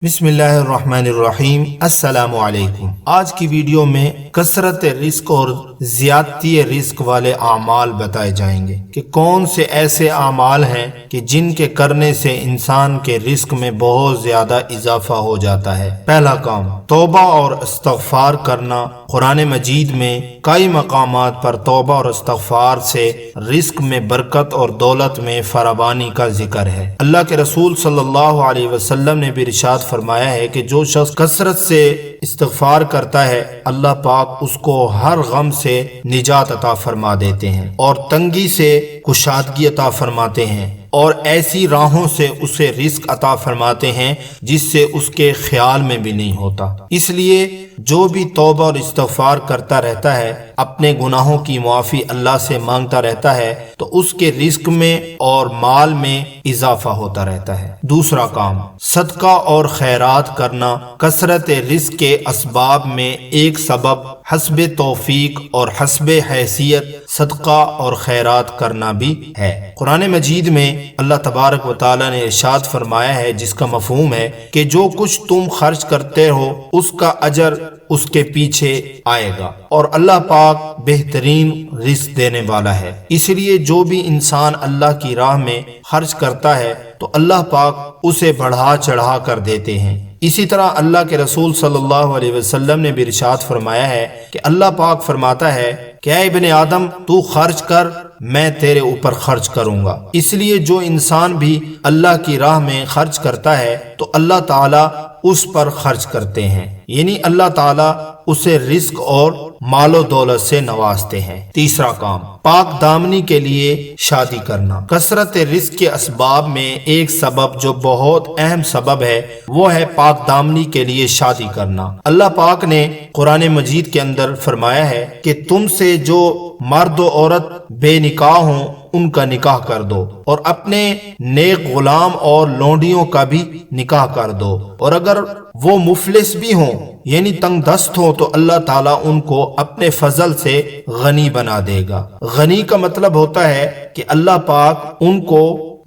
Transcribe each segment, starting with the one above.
बिस्मिल्लाहिर्रहमानिर्रहीम। अस्सलामु अलैकुम। आज की वीडियो में कसरत रिस्क और ज्यादती रिस्क वाले आमाल बताए जाएंगे कि कौन से ऐसे आमाल हैं कि जिनके करने से इंसान के रिस्क में बहुत ज्यादा इजाफा हो जाता है। पहला काम तौबा और इस्तगफार करना। कुरान मजीद में कई मकामात पर तौबा और इस्तगफार से रिस्क में बरकत और दौलत में फरावानी का जिक्र है। अल्लाह के रसूल सल्लल्लाहु अलैहि वसल्लम ने भी इरशाद फरमाया है कि जो शख्स कसरत से इस्तगफार करता है अल्लाह पाक उसको हर गम से निजात अता फरमा देते हैं और तंगी से कुशादगी अता फरमाते हैं और ऐसी राहों से उसे रिस्क अता फरमाते हैं जिससे उसके ख्याल में भी नहीं होता। इसलिए जो भी तौबा और इस्तगफार करता रहता है, अपने गुनाहों की मुआफ़ी अल्लाह से मांगता रहता है, तो उसके रिस्क में और माल में इजाफा होता रहता है। दूसरा काम सदका और खैरात करना। कसरत रिस्क के असबाब में एक सबब हस्बे तौफीक और हस्बे हैसियत सदका और खैरात करना भी है। कुरान मजीद में अल्लाह तबारक व तआला ने इरशाद फरमाया है, जिसका मफहूम है कि जो कुछ तुम खर्च करते हो उसका अजर उसके पीछे आएगा और अल्लाह पाक बेहतरीन रिस्क देने वाला है। इसलिए जो भी इंसान अल्लाह की राह में खर्च करता है तो अल्लाह पाक उसे बढ़ा चढ़ा कर देते हैं। इसी तरह अल्लाह के रसूल सल्लल्लाहु अलैहि वसल्लम ने भी इरशाद फरमाया है कि अल्लाह पाक फरमाता है कि ऐ इब्ने आदम तू खर्च कर, मैं तेरे ऊपर खर्च करूंगा। इसलिए जो इंसान भी अल्लाह की राह में खर्च करता है तो अल्लाह ताला उस पर खर्च करते हैं, यानी अल्लाह ताला उसे रिस्क और मालो दौलत से नवाजते हैं। तीसरा काम पाक दामनी के लिए शादी करना। कसरत रिस्क के असबाब में एक सबब जो बहुत अहम सबब है वो है पाक दामनी के लिए शादी करना। अल्लाह पाक ने कुरान मजीद के अंदर फरमाया है कि तुमसे जो मर्द और औरत बेनिकाह हों उनका निकाह कर दो और अपने नेक गुलाम और लौंडियों का भी निकाह कर दो, और अगर वो मुफलिस भी हों यानी तंग दस्त हो तो अल्लाह ताला उनको अपने फजल से गनी बना देगा। गनी का मतलब होता है कि अल्लाह पाक उनको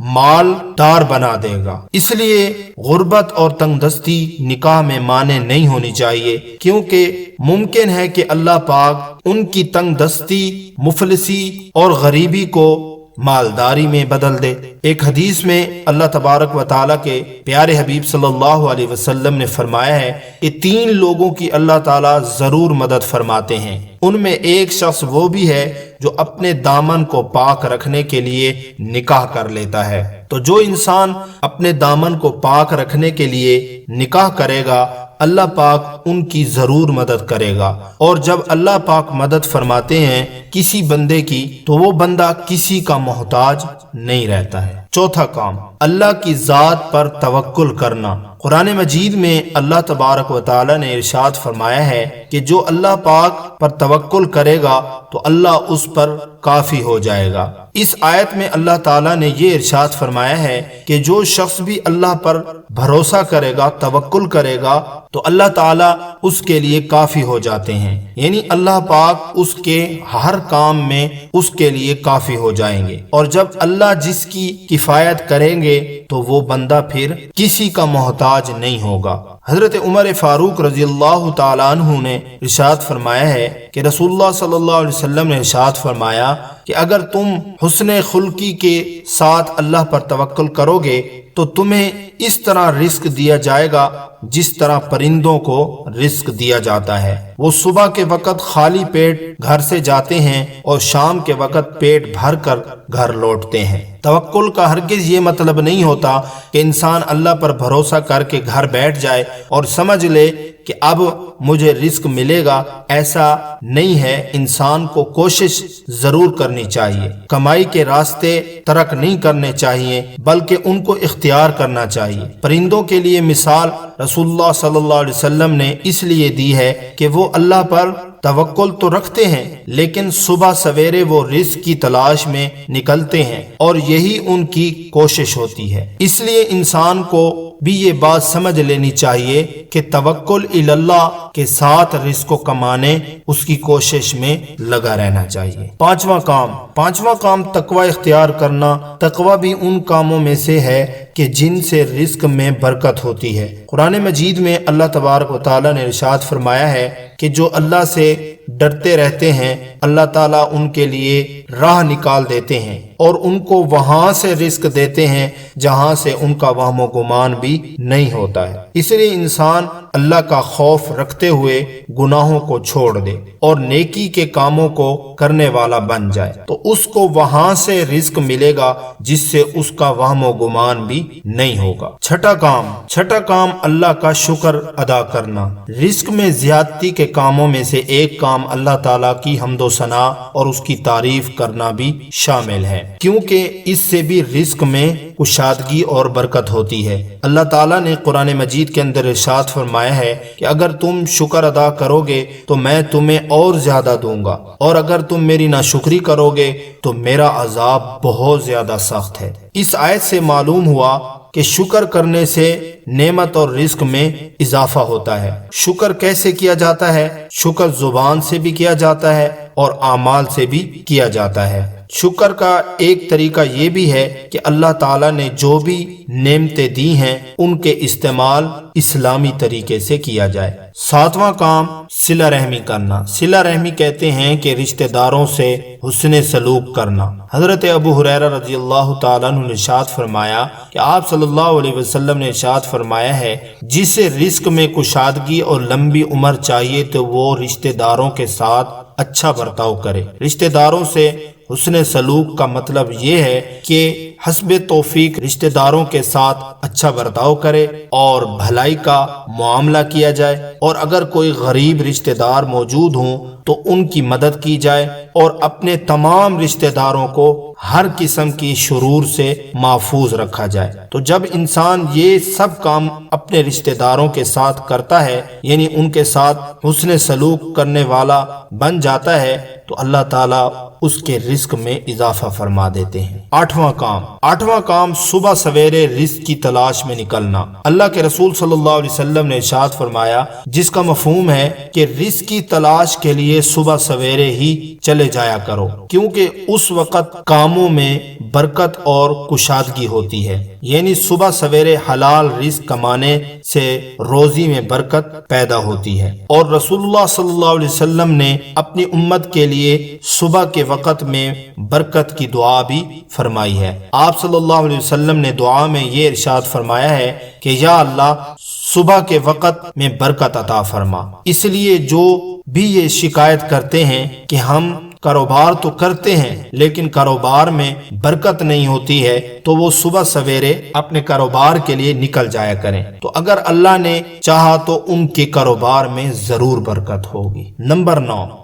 मालदार बना देगा। इसलिए गुर्बत और तंगदस्ती निकाह में माने नहीं होनी चाहिए, क्योंकि मुमकिन है कि अल्लाह पाक उनकी तंगदस्ती, मुफलिसी और गरीबी को मालदारी में बदल दे। एक हदीस में अल्लाह तबारक व तआला के प्यारे हबीब सल्लल्लाहु अलैहि वसल्लम ने फरमाया है कि 3 लोगों की अल्लाह ताला जरूर मदद फरमाते हैं। उनमें एक शख्स वो भी है जो अपने दामन को पाक रखने के लिए निकाह कर लेता है। तो जो इंसान अपने दामन को पाक रखने के लिए निकाह करेगा अल्लाह पाक उनकी जरूर मदद करेगा, और जब अल्लाह पाक मदद फरमाते हैं किसी बंदे की तो वो बंदा किसी का मोहताज नहीं रहता है। चौथा काम अल्लाह की जात पर तवक्कुल करना। कुरान मजीद में अल्लाह तबारक व तआला ने इरशाद फरमाया है कि जो अल्लाह पाक पर तवक्कुल करेगा तो अल्लाह उस पर काफी हो जाएगा। इस आयत में अल्लाह ताला ने ये इरशाद फरमाया है कि जो शख्स भी अल्लाह पर भरोसा करेगा, तवक्कुल करेगा, तो अल्लाह ताला उसके लिए काफी हो जाते हैं, यानी अल्लाह पाक उसके हर काम में उसके लिए काफी हो जाएंगे। और जब अल्लाह जिसकी किफायत करेंगे तो वो बंदा फिर किसी का मोहताज नहीं होगा। हजरत उमर फारूक रज़ियल्लाहु ताला अन्हु ने इरशाद फरमाया है कि रसूलुल्लाह सल्लल्लाहु अलैहि वसल्लम ने इरशाद फरमाया कि अगर तुम हुस्ने खुल्की के साथ अल्लाह पर तवक्कुल करोगे तो तुम्हें इस तरह रिस्क दिया जाएगा जिस तरह परिंदों को रिस्क दिया जाता है। वो सुबह के वक़्त खाली पेट घर से जाते हैं और शाम के वक़्त पेट भर कर घर लौटते हैं। तवक्कुल का हरगिज़ ये मतलब नहीं होता कि इंसान अल्लाह पर भरोसा करके घर बैठ जाए और समझ ले कि अब मुझे रिस्क मिलेगा। ऐसा नहीं है। इंसान को कोशिश जरूर करनी चाहिए, कमाई के रास्ते तर्क नहीं करने चाहिए बल्कि उनको इख्तियार करना चाहिए। परिंदों के लिए मिसाल रसूलुल्लाह सल्लल्लाहु अलैहि वसल्लम ने इसलिए दी है कि वो अल्लाह पर तवक्कुल तो रखते हैं लेकिन सुबह सवेरे वो रिस्क की तलाश में निकलते हैं और यही उनकी कोशिश होती है। इसलिए इंसान को भी ये बात समझ लेनी चाहिए कि तवक्कुल इल्लाह के साथ रिस्क को कमाने उसकी कोशिश में लगा रहना चाहिए। पांचवा काम तकवा इख्तियार करना। तकवा भी उन कामों में से है کہ جن سے رزق میں برکت ہوتی ہے۔ قرآن مجید میں اللہ تبارک و تعالیٰ نے ارشاد فرمایا ہے کہ جو اللہ سے ڈرتے رہتے ہیں اللہ تعالیٰ ان کے لیے راہ نکال دیتے ہیں اور ان کو وہاں سے رزق دیتے ہیں جہاں سے ان کا وہم و گمان بھی نہیں ہوتا ہے۔ اس لیے انسان اللہ کا خوف رکھتے ہوئے گناہوں کو چھوڑ دے اور نیکی کے کاموں کو کرنے والا بن جائے تو اس کو وہاں سے رزق ملے گا جس سے اس کا وہم و گمان بھی نہیں ہوگا۔ چھٹا کام اللہ کا شکر ادا کرنا۔ رزق میں زیادتی کے کاموں میں سے ایک کام اللہ تعالیٰ کی حمد و ثنا اور اس کی تعریف کرنا بھی شامل ہے، کیونکہ اس سے بھی رزق میں کشادگی اور برکت ہوتی ہے۔ اللہ تعالیٰ نے قرآن مجید کے اندر ارشاد فرمایا ہے کہ اگر تم شکر ادا کرو گے تو میں تمہیں اور زیادہ دوں گا، اور اگر تم میری ناشکری کرو گے تو میرا عذاب بہت زیادہ سخت ہے۔ اس آیت سے معلوم ہوا کہ شکر کرنے سے نعمت اور رزق میں اضافہ ہوتا ہے۔ شکر کیسے کیا جاتا ہے؟ شکر زبان سے بھی کیا جاتا ہے اور اعمال سے بھی کیا جاتا ہے۔ شکر کا ایک طریقہ یہ بھی ہے کہ اللہ تعالیٰ نے جو بھی نعمتیں دی ہیں ان کے استعمال اسلامی طریقے سے کیا جائے۔ ساتواں کام صلہ رحمی کرنا۔ صلہ رحمی کہتے ہیں کہ رشتہ داروں سے حسن سلوک کرنا۔ حضرت ابو ہریرہ رضی اللہ تعالیٰ عنہ نے ارشاد فرمایا کہ آپ صلی اللہ علیہ وسلم نے ارشاد فرمایا ہے جسے رزق میں کشادگی اور لمبی عمر چاہیے تو وہ رشتہ داروں کے ساتھ اچھا برتاؤ کرے۔ رشتہ داروں سے حسن سلوک کا مطلب یہ ہے کہ حسب توفیق رشتہ داروں کے ساتھ اچھا برتاؤ کرے اور بھلائی کا معاملہ کیا جائے، اور اگر کوئی غریب رشتہ دار موجود ہوں تو ان کی مدد کی جائے، اور اپنے تمام رشتہ داروں کو ہر قسم کی شرور سے محفوظ رکھا جائے۔ تو جب انسان یہ سب کام اپنے رشتہ داروں کے ساتھ کرتا ہے، یعنی ان کے ساتھ حسن سلوک کرنے والا بن جاتا ہے، تو اللہ تعالیٰ اس کے رزق میں اضافہ فرما دیتے ہیں۔ آٹھواں کام صبح سویرے رزق کی تلاش میں نکلنا۔ اللہ کے رسول صلی اللہ علیہ وسلم نے ارشاد فرمایا جس کا مفہوم ہے کہ رزق کی تلاش کے لیے صبح سویرے ہی چلے جایا کرو، کیونکہ اس وقت کاموں میں برکت اور کشادگی ہوتی ہے، یعنی صبح سویرے حلال رزق کمانے سے روزی میں برکت پیدا ہوتی ہے۔ اور رسول اللہ صلی اللہ علیہ وسلم نے اپنی امت کے لیے صبح کے وقت میں برکت کی دعا بھی فرمائی ہے۔ آپ صلی اللہ علیہ وسلم نے دعا میں یہ ارشاد فرمایا ہے کہ یا اللہ صبح کے وقت میں برکت عطا فرما۔ اس لیے جو بھی یہ شکایت کرتے ہیں کہ ہم کاروبار تو کرتے ہیں لیکن کاروبار میں برکت نہیں ہوتی ہے، تو وہ صبح سویرے اپنے کاروبار کے لیے نکل جایا کریں، تو اگر اللہ نے چاہا تو ان کے کاروبار میں ضرور برکت ہوگی۔ نمبر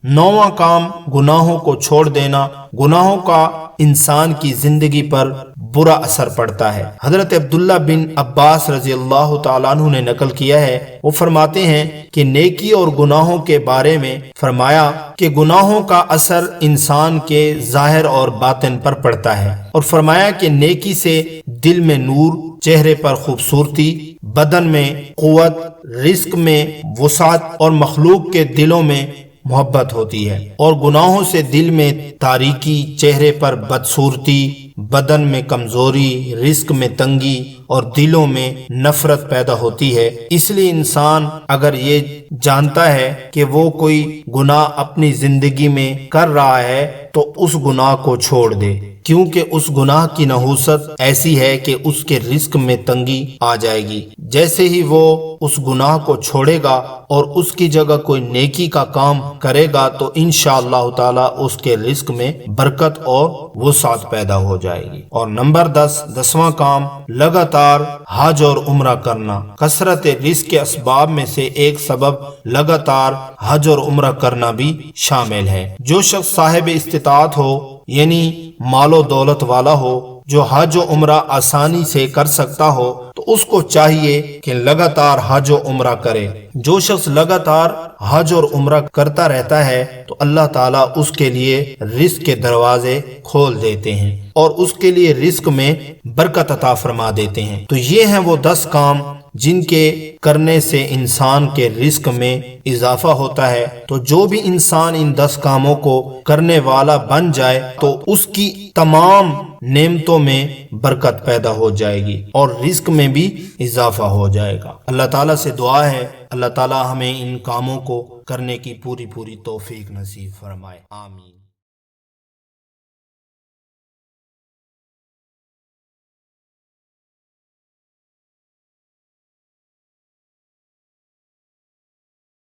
9، کام گناہوں کو چھوڑ دینا۔ گناہوں کا انسان کی زندگی پر برا اثر پڑتا ہے۔ حضرت عبداللہ بن عباس رضی اللہ تعالیٰ عنہ نے نقل کیا ہے، وہ فرماتے ہیں کہ نیکی اور گناہوں کے بارے میں فرمایا کہ گناہوں کا اثر انسان کے ظاہر اور باطن پر پڑتا ہے، اور فرمایا کہ نیکی سے دل میں نور، چہرے پر خوبصورتی، بدن میں قوت، رزق میں وسعت اور مخلوق کے دلوں میں محبت ہوتی ہے، اور گناہوں سے دل میں تاریکی، چہرے پر بدصورتی، بدن میں کمزوری، رزق میں تنگی اور دلوں میں نفرت پیدا ہوتی ہے۔ اس لیے انسان اگر یہ جانتا ہے کہ وہ کوئی گناہ اپنی زندگی میں کر رہا ہے تو اس گناہ کو چھوڑ دے، کیونکہ اس گناہ کی نحوست ایسی ہے کہ اس کے رزق میں تنگی آ جائے گی۔ جیسے ہی وہ اس گناہ کو چھوڑے گا اور اس کی جگہ کوئی نیکی کا کام کرے گا تو انشاءاللہ تعالی اس کے رزق میں برکت اور وسعت پیدا ہو جائے گی۔ اور نمبر 10واں کام لگاتار حج اور عمرہ کرنا۔ کثرت رزق کے اسباب میں سے ایک سبب لگاتار حج اور عمرہ کرنا بھی شامل ہے۔ جو شخص صاحب استطاعت ہو، یعنی مال و دولت والا ہو، جو حج و عمرہ آسانی سے کر سکتا ہو، تو اس کو چاہیے کہ لگاتار حج و عمرہ کرے۔ جو شخص لگاتار حج اور عمرہ کرتا رہتا ہے تو اللہ تعالیٰ اس کے لیے رزق کے دروازے کھول دیتے ہیں اور اس کے لیے رزق میں برکت عطا فرما دیتے ہیں۔ تو یہ ہیں وہ 10 کام جن کے کرنے سے انسان کے رزق میں اضافہ ہوتا ہے، تو جو بھی انسان ان 10 کاموں کو کرنے والا بن جائے تو اس کی تمام نعمتوں میں برکت پیدا ہو جائے گی اور رزق میں بھی اضافہ ہو جائے گا۔ اللہ تعالیٰ سے دعا ہے اللہ تعالیٰ ہمیں ان کاموں کو کرنے کی پوری توفیق نصیب فرمائے، آمین۔